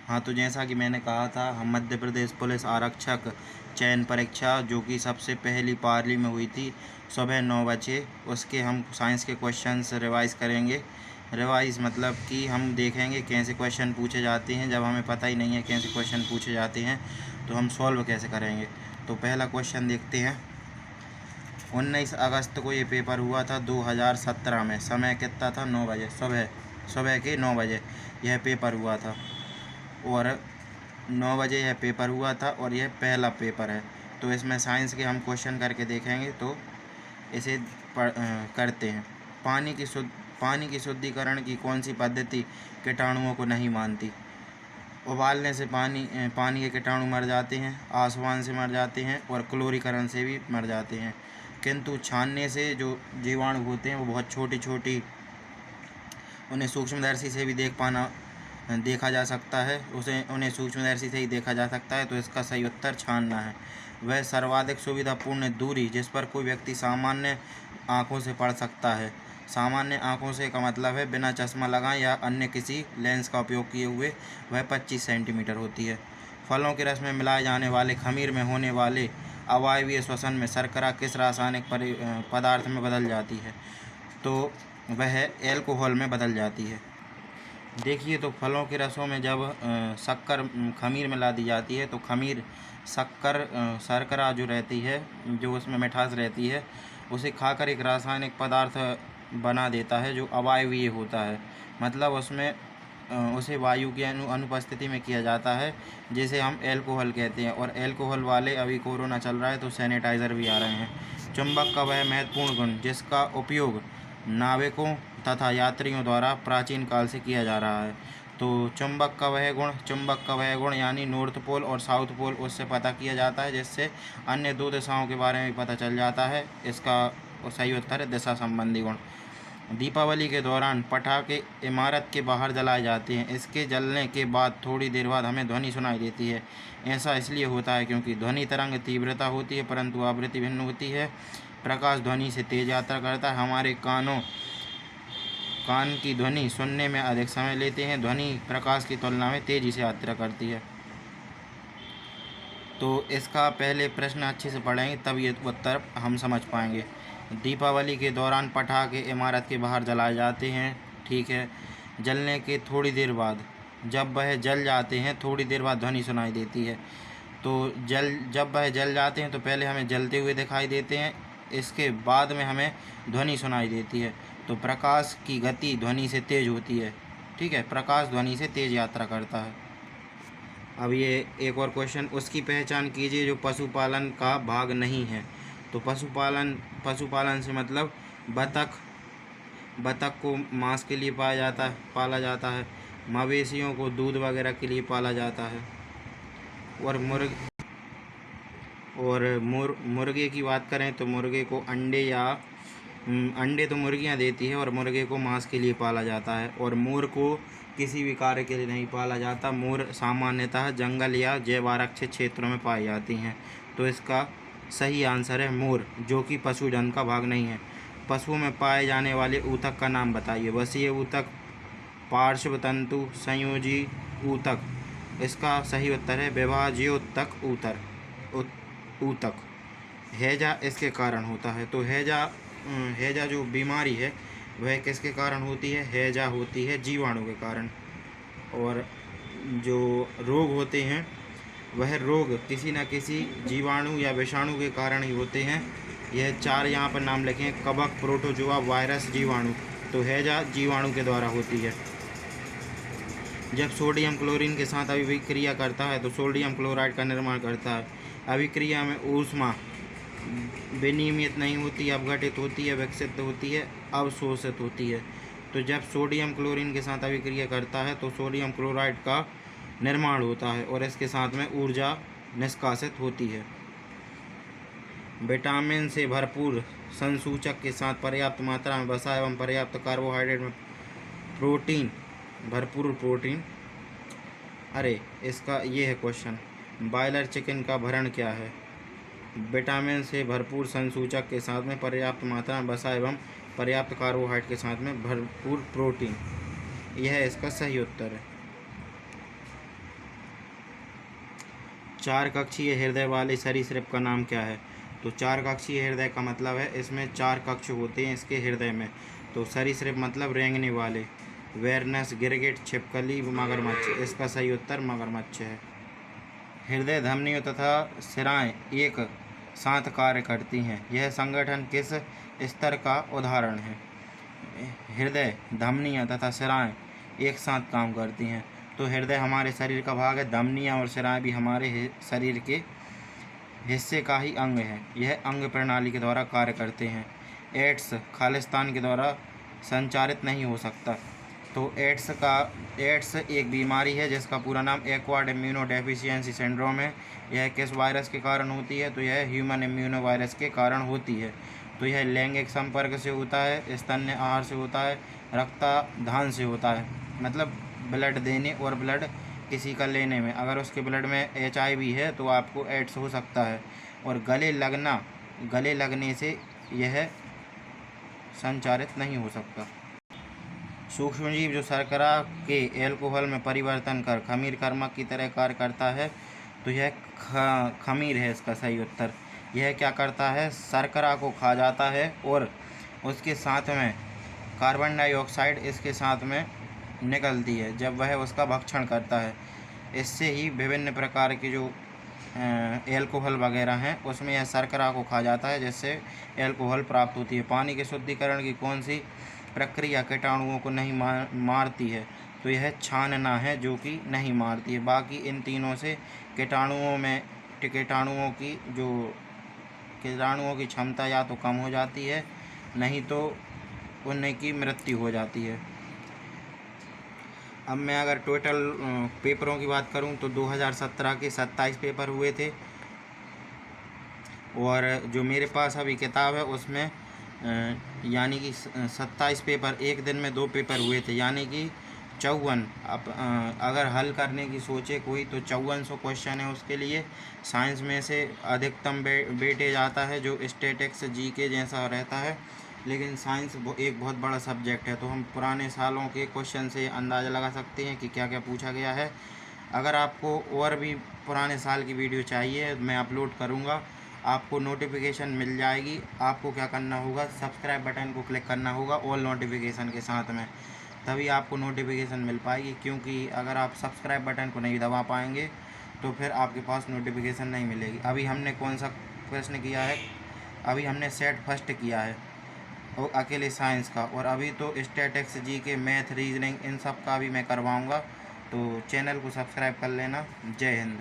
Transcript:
हाँ, तो जैसा कि मैंने कहा था, हम मध्य प्रदेश पुलिस आरक्षक चयन परीक्षा जो कि सबसे पहली पाली में हुई थी सुबह 9 बजे, उसके हम साइंस के क्वेश्चंस रिवाइज करेंगे। रिवाइज मतलब कि हम देखेंगे कैसे क्वेश्चन पूछे जाते हैं। जब हमें पता ही नहीं है कैसे क्वेश्चन पूछे जाते हैं तो हम सॉल्व कैसे करेंगे। तो पहला क्वेश्चन देखते हैं। 19 अगस्त को ये पेपर हुआ था 2017 में। समय कितना था? 9 बजे, सुबह के 9 बजे यह पेपर हुआ था। और 9 बजे यह पेपर हुआ था और यह पहला पेपर है। तो इसमें साइंस के हम क्वेश्चन करके देखेंगे। तो इसे करते हैं। पानी की शुद्धिकरण की कौन सी पद्धति कीटाणुओं को नहीं मानती? उबालने से पानी के कीटाणु मर जाते हैं, आसमान से मर जाते हैं और क्लोरीकरण से भी मर जाते हैं। किंतु छानने से जो जीवाणु होते हैं वो बहुत छोटी छोटी, उन्हें सूक्ष्मदर्शी से भी देखा जा सकता है। उन्हें सूक्ष्मदर्शी से ही देखा जा सकता है। तो इसका सही उत्तर छानना है। वह सर्वाधिक सुविधापूर्ण दूरी जिस पर कोई व्यक्ति सामान्य आँखों से पढ़ सकता है। सामान्य आँखों से का मतलब है बिना चश्मा लगाए या अन्य किसी लेंस का उपयोग किए हुए, वह 25 सेंटीमीटर होती है। फलों के रस में मिलाए जाने वाले खमीर में होने वाले अवायवीय श्वसन में शर्करा किस रासायनिक पदार्थ में बदल जाती है? तो वह एल्कोहल में बदल जाती है। देखिए, तो फलों के रसों में जब शक्कर खमीर मिला दी जाती है तो खमीर शर्करा जो रहती है, जो उसमें मिठास रहती है, उसे खाकर एक रासायनिक पदार्थ बना देता है जो अवायवीय होता है। मतलब उसमें उसे वायु की अनुपस्थिति में किया जाता है, जिसे हम एल्कोहल कहते हैं। और एल्कोहल वाले अभी कोरोना चल रहा है तो सैनिटाइज़र भी आ रहे हैं। चुंबक का वह महत्वपूर्ण गुण जिसका उपयोग नाविकों तथा यात्रियों द्वारा प्राचीन काल से किया जा रहा है। तो चुंबक का वह गुण यानी नॉर्थ पोल और साउथ पोल, उससे पता किया जाता है, जिससे अन्य दो दिशाओं के बारे में भी पता चल जाता है। इसका सही उत्तर है दिशा संबंधी गुण। दीपावली के दौरान पटाखे इमारत के बाहर जलाए जाते हैं। इसके जलने के बाद थोड़ी देर बाद हमें ध्वनि सुनाई देती है। ऐसा इसलिए होता है क्योंकि ध्वनि तरंग तीव्रता होती है परंतु आवृत्ति भिन्न होती है। प्रकाश ध्वनि से तेज यात्रा करता है। हमारे कान की ध्वनि सुनने में अधिक समय लेते हैं। ध्वनि प्रकाश की तुलना में तेजी से यात्रा करती है। तो इसका पहले प्रश्न अच्छे से पढ़ेंगे तब ये उत्तर हम समझ पाएंगे। दीपावली के दौरान पटाखे इमारत के बाहर जलाए जाते हैं, ठीक है। जलने के थोड़ी देर बाद, जब वह जल जाते हैं थोड़ी देर बाद ध्वनि सुनाई देती है। तो जब वह जल जाते हैं तो पहले हमें जलते हुए दिखाई देते हैं, इसके बाद में हमें ध्वनि सुनाई देती है। तो प्रकाश की गति ध्वनि से तेज होती है, ठीक है। प्रकाश ध्वनि से तेज यात्रा करता है। अब ये एक और क्वेश्चन, उसकी पहचान कीजिए जो पशुपालन का भाग नहीं है। तो पशुपालन से मतलब बतख को मांस के लिए पाला जाता है। मवेशियों को दूध वगैरह के लिए पाला जाता है। और मुर्गे की बात करें तो मुर्गे को अंडे तो मुर्गियां देती है और मुर्गे को मांस के लिए पाला जाता है। और मोर को किसी भी कार्य के लिए नहीं पाला जाता। मोर सामान्यतः जंगल या जैव आरक्षित क्षेत्रों में पाई जाती हैं। तो इसका सही आंसर है मोर, जो कि पशुधन का भाग नहीं है। पशुओं में पाए जाने वाले ऊतक का नाम बताइए। वसीय ऊतक, पार्श्व तंतु, संयोजी ऊतक। इसका सही उत्तर है विभाज्योतक ऊतक। हैजा इसके कारण होता है। तो हैजा जो बीमारी है वह किसके कारण होती है? हैजा होती है जीवाणु के कारण। और जो रोग होते हैं वह रोग किसी न किसी जीवाणु या विषाणु के कारण ही होते हैं। यह 4 यहाँ पर नाम लिखें: कवक, प्रोटोजोआ, वायरस, जीवाणु। तो हैजा जीवाणु के द्वारा होती है। जब सोडियम क्लोरीन के साथ अभिक्रिया करता है तो सोडियम क्लोराइड का निर्माण करता है। अभिक्रिया में ऊष्मा विनियमित नहीं होती, अपघटित होती है, विकसित होती है, अवशोषित होती है। तो जब सोडियम क्लोरीन के साथ अभिक्रिया करता है तो सोडियम क्लोराइड का निर्माण होता है और इसके साथ में ऊर्जा निष्कासित होती है। विटामिन से भरपूर संसूचक के साथ पर्याप्त मात्रा में वसा एवं पर्याप्त कार्बोहाइड्रेट में भरपूर प्रोटीन। इसका ये है क्वेश्चन, बॉयलर चिकन का भरण क्या है? विटामिन से भरपूर संसूचक के साथ में पर्याप्त मात्रा में वसा एवं पर्याप्त कार्बोहाइड्रेट के साथ में भरपूर प्रोटीन, यह इसका सही उत्तर है। चार कक्षीय हृदय वाले सरीसृप का नाम क्या है? तो चार कक्षीय हृदय का मतलब है इसमें चार कक्ष होते हैं इसके हृदय में। तो सरीसृप मतलब रेंगने वाले। वेरनस, गिरगिट, छिपकली, मगरमच्छ। इसका सही उत्तर मगरमच्छ है। हृदय धमनियों तथा सिराएं एक साथ कार्य करती हैं, यह संगठन किस स्तर का उदाहरण है? हृदय, धमनियाँ तथा सिराएं एक साथ काम करती हैं। तो हृदय हमारे शरीर का भाग है, धमनियाँ और सिराएं भी हमारे शरीर के हिस्से का ही अंग है। यह अंग प्रणाली के द्वारा कार्य करते हैं। एड्स खालिस्तान के द्वारा संचारित नहीं हो सकता। तो एड्स एक बीमारी है जिसका पूरा नाम एक्वायर्ड इम्यूनो डेफिशिएंसी सिंड्रोम है। यह किस वायरस के कारण होती है? तो यह ह्यूमन इम्यूनो वायरस के कारण होती है। तो यह लैंगिक संपर्क से होता है, स्तन्य आहार से होता है, रक्तदान से होता है, मतलब ब्लड देने और ब्लड किसी का लेने में। अगर उसके ब्लड में HIV है तो आपको एड्स हो सकता है। और गले लगने से यह संचारित नहीं हो सकता। सूक्ष्मजीव जो शर्करा के एल्कोहल में परिवर्तन कर खमीर कर्मक की तरह कार्य करता है, तो यह खमीर है इसका सही उत्तर। यह क्या करता है? शर्करा को खा जाता है और उसके साथ में कार्बन डाइऑक्साइड इसके साथ में निकलती है जब वह उसका भक्षण करता है। इससे ही विभिन्न प्रकार के जो एल्कोहल वगैरह हैं उसमें यह शर्करा को खा जाता है, जिससे एल्कोहल प्राप्त होती है। पानी के शुद्धिकरण की कौन सी प्रक्रिया कीटाणुओं को नहीं मारती है? तो यह छानना है जो कि नहीं मारती है। बाकी इन तीनों से कीटाणुओं की क्षमता या तो कम हो जाती है, नहीं तो उनकी मृत्यु हो जाती है। अब मैं अगर टोटल पेपरों की बात करूं तो 2017 के 27 पेपर हुए थे, और जो मेरे पास अभी किताब है उसमें यानी कि 27 पेपर, एक दिन में 2 पेपर हुए थे, यानी कि 54। अब अगर हल करने की सोचे कोई तो 5400 क्वेश्चन है उसके लिए। साइंस में से अधिकतम वेटेज आता है जो स्टैटिक्स GK जैसा रहता है, लेकिन साइंस एक बहुत बड़ा सब्जेक्ट है, तो हम पुराने सालों के क्वेश्चन से अंदाज़ा लगा सकते हैं कि क्या क्या पूछा गया है। अगर आपको और भी पुराने साल की वीडियो चाहिए मैं अपलोड करूँगा, आपको नोटिफिकेशन मिल जाएगी। आपको क्या करना होगा? सब्सक्राइब बटन को क्लिक करना होगा ऑल नोटिफिकेशन के साथ में, तभी आपको नोटिफिकेशन मिल पाएगी। क्योंकि अगर आप सब्सक्राइब बटन को नहीं दबा पाएंगे तो फिर आपके पास नोटिफिकेशन नहीं मिलेगी। अभी हमने कौन सा प्रश्न किया है? अभी हमने सेट फर्स्ट किया है और अकेले साइंस का, और अभी तो स्टैटिक्स GK, मैथ, रीजनिंग इन सब का भी मैं करवाऊँगा। तो चैनल को सब्सक्राइब कर लेना। जय हिंद।